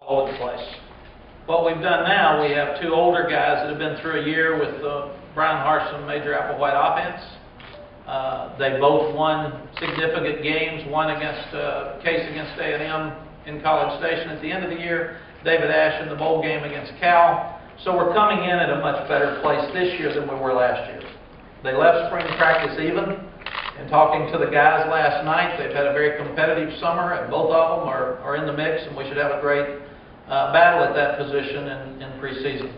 all over the place. What we've done now, we have two older guys that have been through a year with Brian Harson Major Applewhite offense. They both won significant games, one against Case against A&M in College Station at the end of the year, David Ash in the bowl game against Cal. So we're coming in at a much better place this year than we were last year. They left spring practice even. And talking to the guys last night, they've had a very competitive summer, and both of them are in the mix, and we should have a great battle at that position in preseason.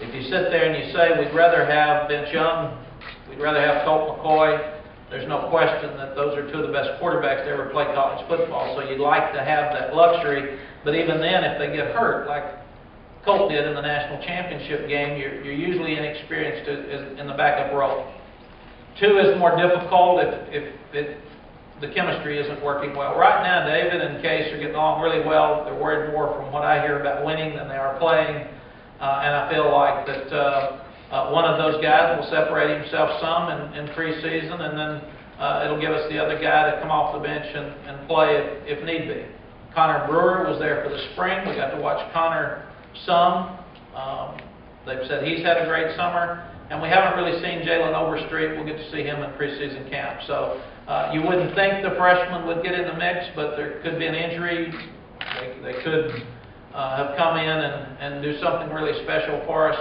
If you sit there and you say we'd rather have Vince Young, we'd rather have Colt McCoy, there's no question that those are two of the best quarterbacks to ever play college football, so you'd like to have that luxury. But even then, if they get hurt, like Colt did in the national championship game, you're usually inexperienced in the backup role. Two is more difficult if the chemistry isn't working well. Right now, David and Case are getting along really well. They're worried more from what I hear about winning than they are playing. And I feel like that one of those guys will separate himself some in preseason, and then it'll give us the other guy to come off the bench and play if need be. Connor Brewer was there for the spring. We got to watch Connor some. They've said he's had a great summer. And we haven't really seen Jalen Overstreet. We'll get to see him in preseason camp. So you wouldn't think the freshman would get in the mix, but there could be an injury. They could have come in and do something really special for us.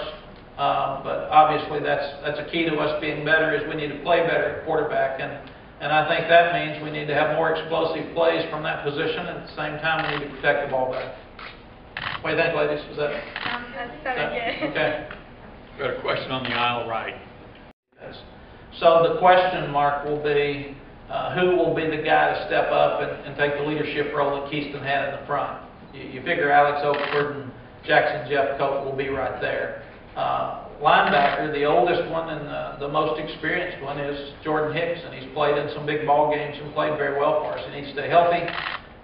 But obviously that's a key to us being better, is we need to play better at quarterback. And I think that means we need to have more explosive plays from that position. At the same time, we need to protect the ball better. What do you think, ladies? Is that? Yeah. Okay. Got a question on the aisle right. So the question mark will be, who will be the guy to step up and take the leadership role that Keaston had in the front? You figure Alex Oakford and Jackson Jeff Cope will be right there. Linebacker, the oldest one and the most experienced one, is Jordan Hicks, and he's played in some big ball games and played very well for us. He needs to stay healthy,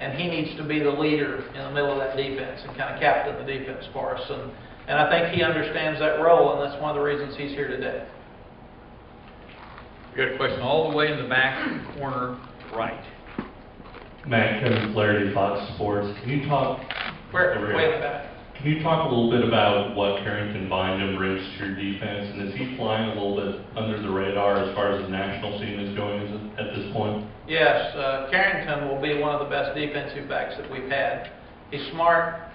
and he needs to be the leader in the middle of that defense and kind of captain the defense for us. And I think he understands that role, and that's one of the reasons he's here today. We got a question all the way in the back corner right. Mack, Kevin Flaherty, Fox Sports. Can you talk? Way in the back. Can you talk a little bit about what Carrington Bynum brings to your defense, and is he flying a little bit under the radar as far as the national scene is going at this point? Yes, Carrington will be one of the best defensive backs that we've had. He's smart.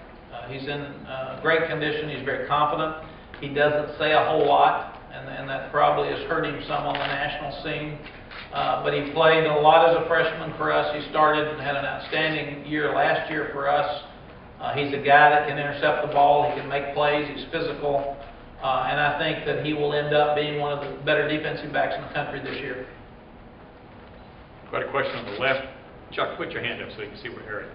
He's in great condition. He's very confident. He doesn't say a whole lot, and that probably has hurt him some on the national scene. But he played a lot as a freshman for us. He started and had an outstanding year last year for us. He's a guy that can intercept the ball. He can make plays. He's physical. And I think that he will end up being one of the better defensive backs in the country this year. Got a question on the left. Chuck, put your hand up so you can see we're hearing.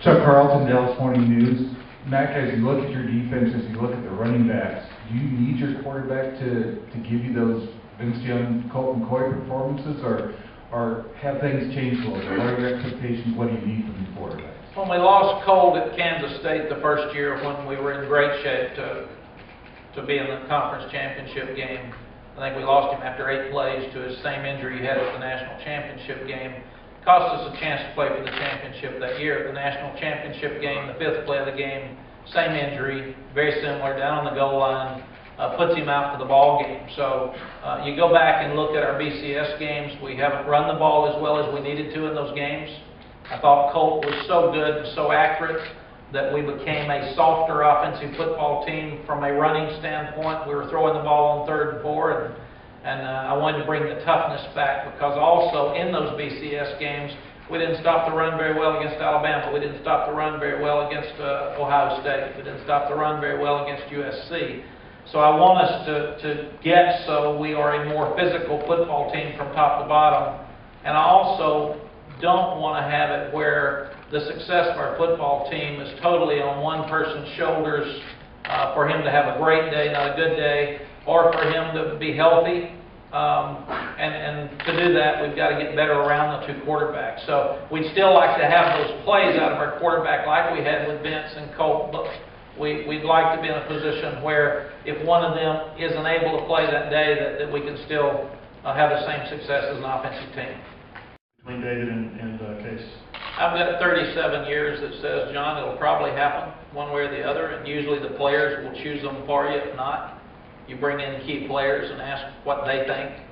Chuck Carlton, Dallas Morning News. Mack, as you look at your defense, as you look at the running backs, do you need your quarterback to give you those Vince Young, Colt McCoy performances, or have things changed a little bit? What are your expectations? What do you need from your quarterbacks? When we lost Colt at Kansas State the first year, when we were in great shape to be in the conference championship game, I think we lost him after 8 plays to his same injury he had at the national championship game. Cost us a chance to play for the championship that year. At the national championship game, the 5th play of the game, same injury, very similar, down on the goal line, puts him out for the ball game. So you go back and look at our BCS games, we haven't run the ball as well as we needed to in those games. I thought Colt was so good and so accurate that we became a softer offensive football team from a running standpoint. We were throwing the ball on 3rd and 4, and I wanted to bring the toughness back, because also in those BCS games, we didn't stop the run very well against Alabama. We didn't stop the run very well against Ohio State. We didn't stop the run very well against USC. So I want us to get so we are a more physical football team from top to bottom. And I also don't want to have it where the success of our football team is totally on one person's shoulders, for him to have a great day, not a good day, or for him to be healthy. And to do that, we've got to get better around the 2 quarterbacks. So we'd still like to have those plays out of our quarterback like we had with Vince and Colt, but we'd like to be in a position where if one of them isn't able to play that day, that we can still have the same success as an offensive team. Between David and Case. I've got 37 years that says, John, it'll probably happen one way or the other, and usually the players will choose them for you. If not, you bring in key players and ask what they think.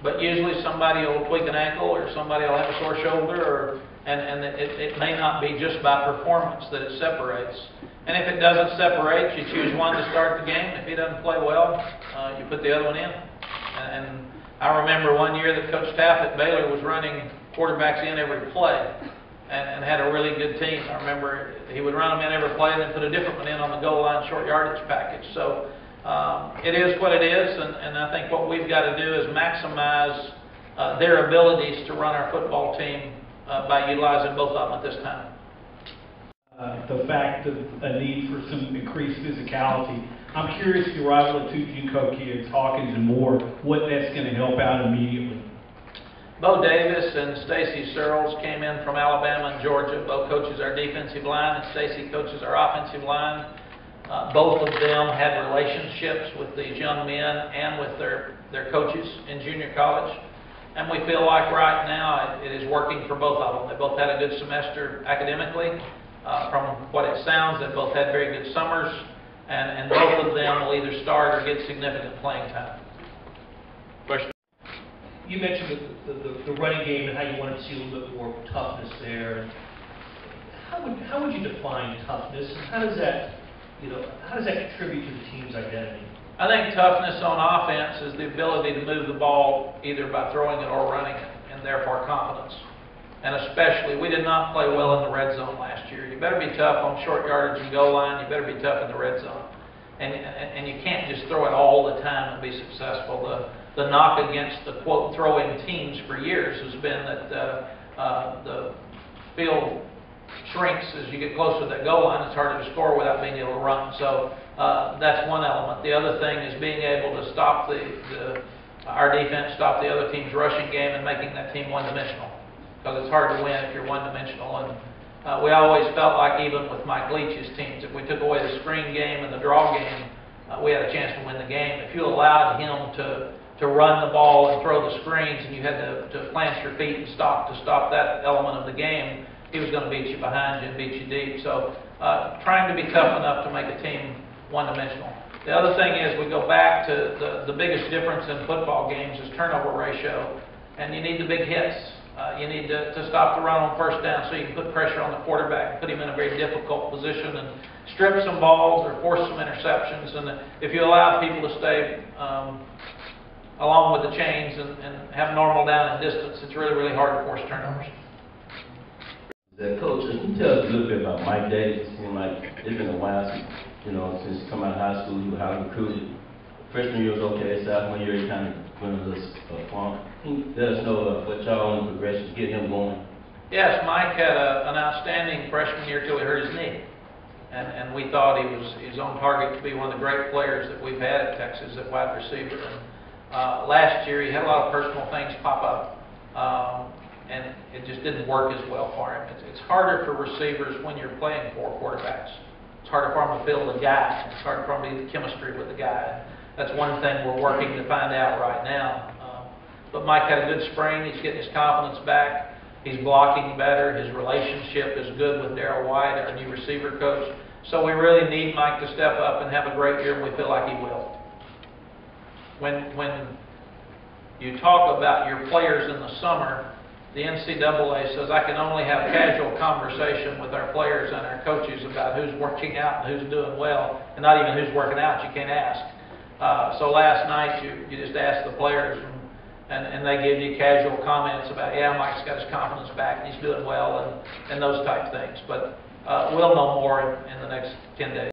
But usually somebody will tweak an ankle, or somebody will have a sore shoulder, and it may not be just by performance that it separates. And if it doesn't separate, you choose one to start the game. If he doesn't play well, you put the other one in. And I remember one year that Coach Taff at Baylor was running quarterbacks in every play and had a really good team. I remember he would run them in every play and then put a different one in on the goal line short yardage package. So it is what it is, and I think what we've got to do is maximize their abilities to run our football team by utilizing both of them at this time. The fact of a need for some increased physicality. I'm curious, the arrival of two JUCO kids, Hawkins and Moore, what that's going to help out immediately. Bo Davis and Stacy Searles came in from Alabama and Georgia. Bo coaches our defensive line, and Stacy coaches our offensive line. Both of them had relationships with these young men and with their coaches in junior college. And we feel like right now it is working for both of them. They both had a good semester academically. From what it sounds, they both had very good summers, and both of them will either start or get significant playing time. Question? You mentioned the running game and how you wanted to see a little bit more toughness there. How would you define toughness, and how does that contribute to the team's identity? I think toughness on offense is the ability to move the ball either by throwing it or running it, and therefore confidence. And especially, we did not play well in the red zone last year. You better be tough on short yardage and goal line. You better be tough in the red zone. And you can't just throw it all the time and be successful. The knock against the, quote, throwing teams for years has been that the field shrinks as you get closer to that goal line. It's harder to score without being able to run. So that's one element. The other thing is being able to stop our defense, stop the other team's rushing game and making that team one-dimensional. Because it's hard to win if you're one-dimensional. And we always felt like, even with Mike Leach's teams, if we took away the screen game and the draw game, we had a chance to win the game. If you allowed him to run the ball and throw the screens, and you had to plant your feet and stop that element of the game, he was going to beat you behind you and beat you deep. So trying to be tough enough to make a team one-dimensional. The other thing is, we go back to the biggest difference in football games is turnover ratio, and you need the big hits. You need to stop the run on first down so you can put pressure on the quarterback and put him in a very difficult position and strip some balls or force some interceptions. And if you allow people to stay along with the chains and have normal down and distance, it's really, really hard to force turnovers. Coach, can you tell us a little bit about Mike Davis? It seemed like it's been a while since he come out of high school. He was highly recruited. Freshman year was okay. Sophomore year, he kind of went a little flunk. Can you let us know what y'all on the progression to get him going? Yes, Mike had an outstanding freshman year till he hurt his knee. And we thought he was on target to be one of the great players that we've had at Texas at wide receiver. And last year, he had a lot of personal things pop up. And it just didn't work as well for him. It's harder for receivers when you're playing 4 quarterbacks. It's harder for them to feel the guy. It's harder for them to get the chemistry with the guy. That's one thing we're working to find out right now. But Mike had a good spring. He's getting his confidence back. He's blocking better. His relationship is good with Darryl White, our new receiver coach. So we really need Mike to step up and have a great year, and we feel like he will. When you talk about your players in the summer, the NCAA says I can only have casual conversation with our players and our coaches about who's working out and who's doing well, and not even who's working out. You can't ask. So last night you just ask the players, and they give you casual comments about, yeah, Mike's got his confidence back and he's doing well, and those type things. But we'll know more in the next 10 days.